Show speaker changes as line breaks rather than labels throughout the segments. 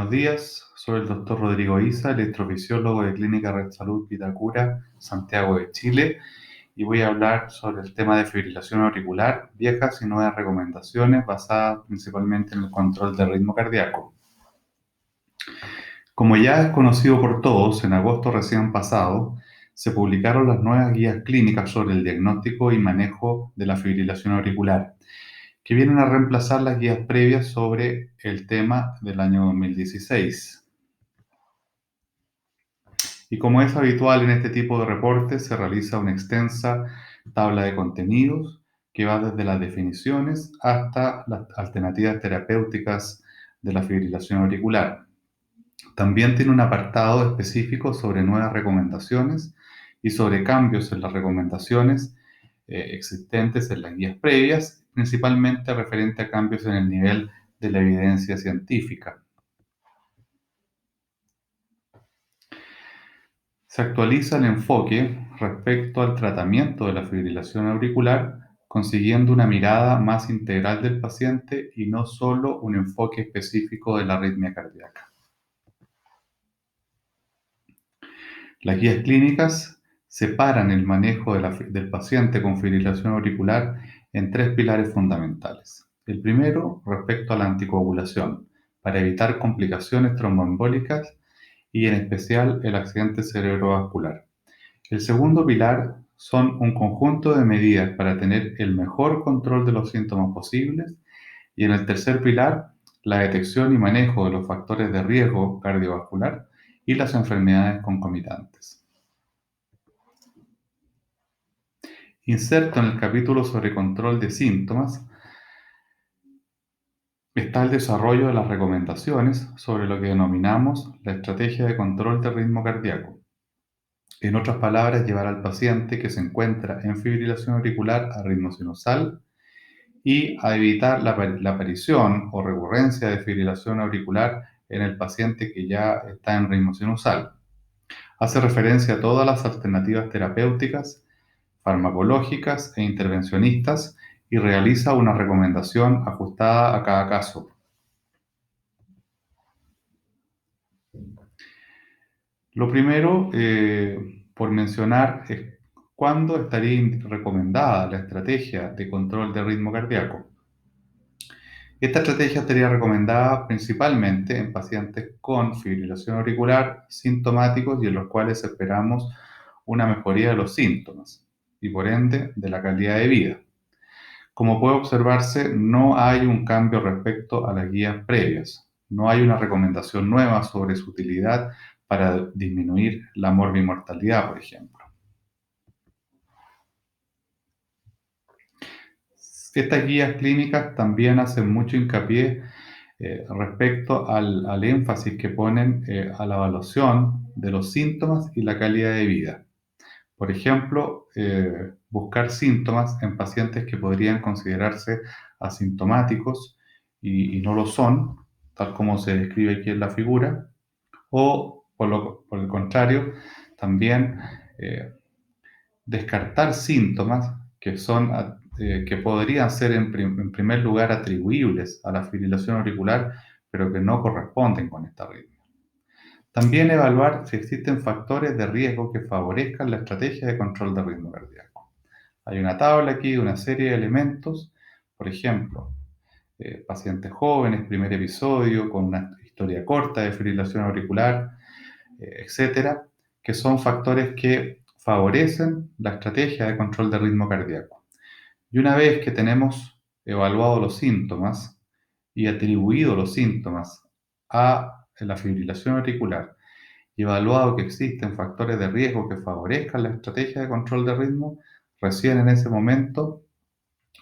Buenos días, soy el doctor Rodrigo Isa, electrofisiólogo de Clínica Red Salud Vitacura, Santiago de Chile, y voy a hablar sobre el tema de fibrilación auricular, viejas y nuevas recomendaciones basadas principalmente en el control del ritmo cardíaco. Como ya es conocido por todos, en agosto recién pasado se publicaron las nuevas guías clínicas sobre el diagnóstico y manejo de la fibrilación auricular, que vienen a reemplazar las guías previas sobre el tema del año 2016. Y como es habitual en este tipo de reportes, se realiza una extensa tabla de contenidos que va desde las definiciones hasta las alternativas terapéuticas de la fibrilación auricular. También tiene un apartado específico sobre nuevas recomendaciones y sobre cambios en las recomendaciones existentes en las guías previas, principalmente referente a cambios en el nivel de la evidencia científica. Se actualiza el enfoque respecto al tratamiento de la fibrilación auricular, consiguiendo una mirada más integral del paciente y no solo un enfoque específico de la arritmia cardíaca. Las guías clínicas separan el manejo del paciente con fibrilación auricular en tres pilares fundamentales. El primero, respecto a la anticoagulación, para evitar complicaciones tromboembólicas y en especial el accidente cerebrovascular. El segundo pilar son un conjunto de medidas para tener el mejor control de los síntomas posibles. Y en el tercer pilar, la detección y manejo de los factores de riesgo cardiovascular y las enfermedades concomitantes. Inserto en el capítulo sobre control de síntomas está el desarrollo de las recomendaciones sobre lo que denominamos la estrategia de control de ritmo cardíaco. En otras palabras, llevar al paciente que se encuentra en fibrilación auricular a ritmo sinusal y a evitar la aparición o recurrencia de fibrilación auricular en el paciente que ya está en ritmo sinusal. Hace referencia a todas las alternativas terapéuticas, farmacológicas e intervencionistas y realiza una recomendación ajustada a cada caso. Lo primero, por mencionar, es cuándo estaría recomendada la estrategia de control de ritmo cardíaco. Esta estrategia estaría recomendada principalmente en pacientes con fibrilación auricular sintomáticos y en los cuales esperamos una mejoría de los síntomas y por ende de la calidad de vida. Como puede observarse, no hay un cambio respecto a las guías previas. No hay una recomendación nueva sobre su utilidad para disminuir la morbimortalidad, por ejemplo. Estas guías clínicas también hacen mucho hincapié respecto al énfasis que ponen a la evaluación de los síntomas y la calidad de vida. Por ejemplo, buscar síntomas en pacientes que podrían considerarse asintomáticos y no lo son, tal como se describe aquí en la figura, o por el contrario, también descartar síntomas que podrían ser en primer lugar atribuibles a la fibrilación auricular, pero que no corresponden con esta arritmia. También evaluar si existen factores de riesgo que favorezcan la estrategia de control de ritmo cardíaco. Hay una tabla aquí de una serie de elementos, por ejemplo, pacientes jóvenes, primer episodio, con una historia corta de fibrilación auricular, etcétera, que son factores que favorecen la estrategia de control de ritmo cardíaco. Y una vez que tenemos evaluado los síntomas y atribuido los síntomas a la fibrilación auricular y evaluado que existen factores de riesgo que favorezcan la estrategia de control de ritmo, recién en ese momento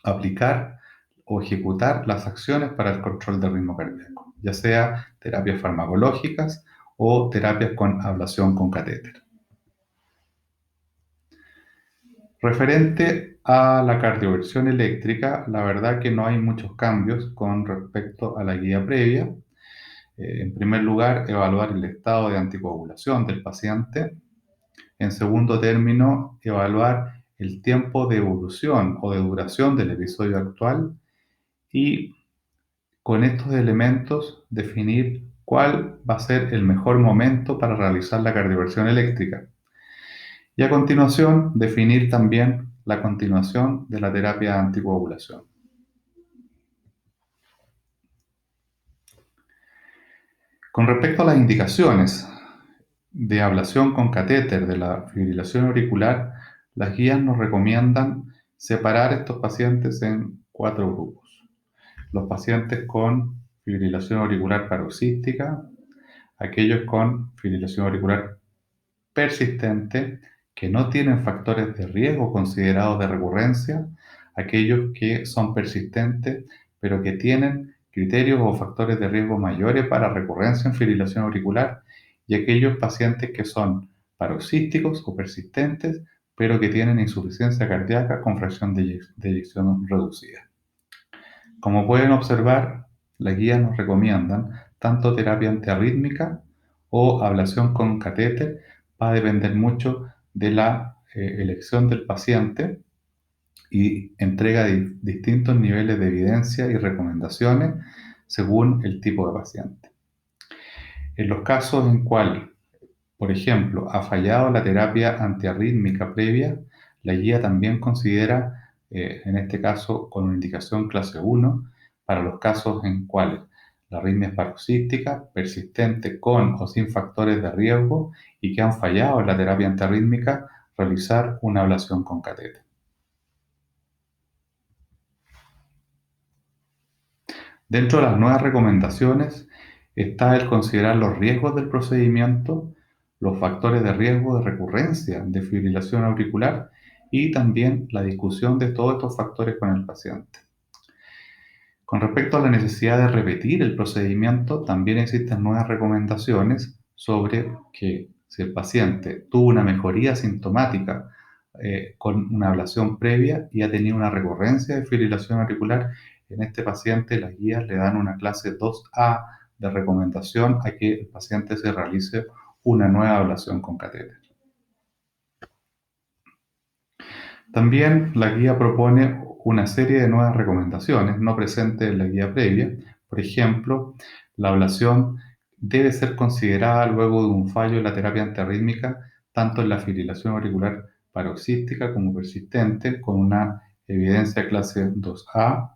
aplicar o ejecutar las acciones para el control del ritmo cardíaco, ya sea terapias farmacológicas o terapias con ablación con catéter. Referente a la cardioversión eléctrica, la verdad que no hay muchos cambios con respecto a la guía previa. En primer lugar, evaluar el estado de anticoagulación del paciente. En segundo término, evaluar el tiempo de evolución o de duración del episodio actual y con estos elementos definir cuál va a ser el mejor momento para realizar la cardioversión eléctrica. Y a continuación, definir también la continuación de la terapia de anticoagulación. Con respecto a las indicaciones de ablación con catéter de la fibrilación auricular, las guías nos recomiendan separar estos pacientes en 4 grupos. Los pacientes con fibrilación auricular paroxística, aquellos con fibrilación auricular persistente, que no tienen factores de riesgo considerados de recurrencia, aquellos que son persistentes pero que tienen criterios o factores de riesgo mayores para recurrencia en fibrilación auricular, y aquellos pacientes que son paroxísticos o persistentes pero que tienen insuficiencia cardíaca con fracción de eyección reducida. Como pueden observar, las guías nos recomiendan tanto terapia antiarrítmica o ablación con catéter. Va a depender mucho de la elección del paciente y entrega distintos niveles de evidencia y recomendaciones según el tipo de paciente. En los casos en cual, por ejemplo, ha fallado la terapia antiarrítmica previa, la guía también considera, en este caso, con una indicación clase 1, para los casos en cuales la arritmia es paroxística, persistente con o sin factores de riesgo y que han fallado en la terapia antiarrítmica, realizar una ablación con catéter. Dentro de las nuevas recomendaciones está el considerar los riesgos del procedimiento, los factores de riesgo de recurrencia de fibrilación auricular y también la discusión de todos estos factores con el paciente. Con respecto a la necesidad de repetir el procedimiento, también existen nuevas recomendaciones sobre que si el paciente tuvo una mejoría sintomática con una ablación previa y ha tenido una recurrencia de fibrilación auricular, en este paciente las guías le dan una clase 2A de recomendación a que el paciente se realice una nueva ablación con catéter. También la guía propone una serie de nuevas recomendaciones no presentes en la guía previa. Por ejemplo, la ablación debe ser considerada luego de un fallo en la terapia antiarrítmica, tanto en la fibrilación auricular paroxística como persistente, con una evidencia clase 2A.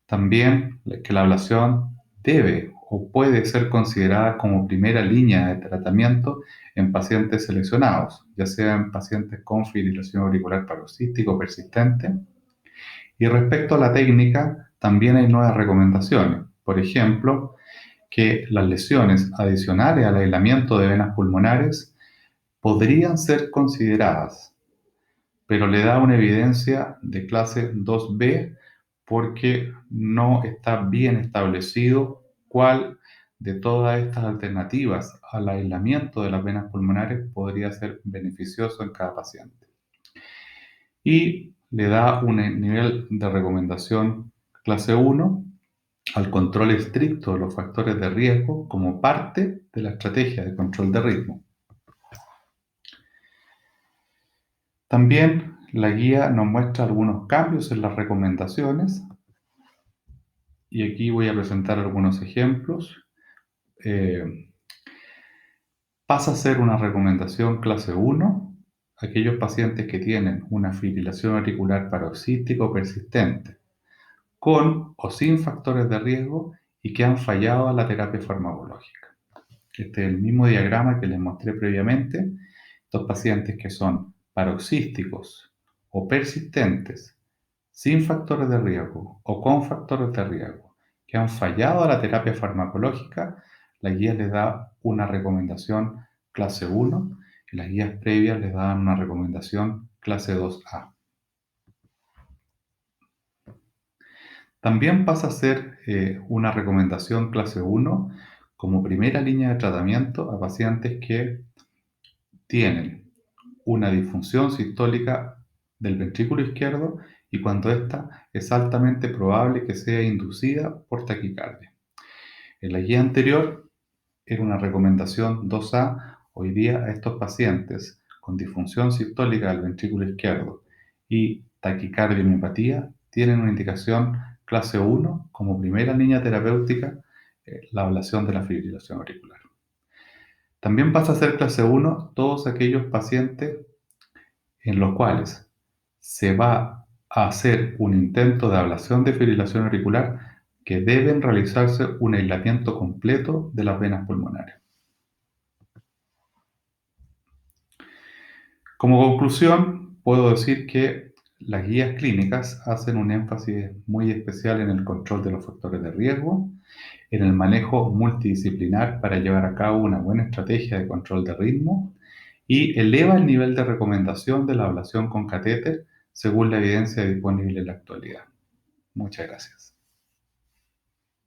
También que la ablación debe o puede ser considerada como primera línea de tratamiento en pacientes seleccionados, ya sea en pacientes con fibrilación auricular paroxística o persistente. Y respecto a la técnica, también hay nuevas recomendaciones. Por ejemplo, que las lesiones adicionales al aislamiento de venas pulmonares podrían ser consideradas, pero le da una evidencia de clase 2B porque no está bien establecido cuál de todas estas alternativas al aislamiento de las venas pulmonares podría ser beneficioso en cada paciente. Y le da un nivel de recomendación clase 1 al control estricto de los factores de riesgo como parte de la estrategia de control de ritmo. También la guía nos muestra algunos cambios en las recomendaciones y aquí voy a presentar algunos ejemplos. Pasa a ser una recomendación clase 1 aquellos pacientes que tienen una fibrilación auricular paroxística o persistente, con o sin factores de riesgo y que han fallado a la terapia farmacológica. Este es el mismo diagrama que les mostré previamente. Estos pacientes que son paroxísticos o persistentes, sin factores de riesgo o con factores de riesgo, que han fallado a la terapia farmacológica, la guía les da una recomendación clase 1 y las guías previas les dan una recomendación clase 2A. También pasa a ser una recomendación clase 1 como primera línea de tratamiento a pacientes que tienen una disfunción sistólica del ventrículo izquierdo y cuando ésta es altamente probable que sea inducida por taquicardia. En la guía anterior era una recomendación 2A. Hoy día a estos pacientes con disfunción sistólica del ventrículo izquierdo y taquicardia y miopatía tienen una indicación clase 1 como primera línea terapéutica la ablación de la fibrilación auricular. También pasa a ser clase 1 todos aquellos pacientes en los cuales se va a hacer un intento de ablación de fibrilación auricular que deben realizarse un aislamiento completo de las venas pulmonares. Como conclusión, puedo decir que las guías clínicas hacen un énfasis muy especial en el control de los factores de riesgo, en el manejo multidisciplinar para llevar a cabo una buena estrategia de control de ritmo y eleva el nivel de recomendación de la ablación con catéter según la evidencia disponible en la actualidad. Muchas gracias.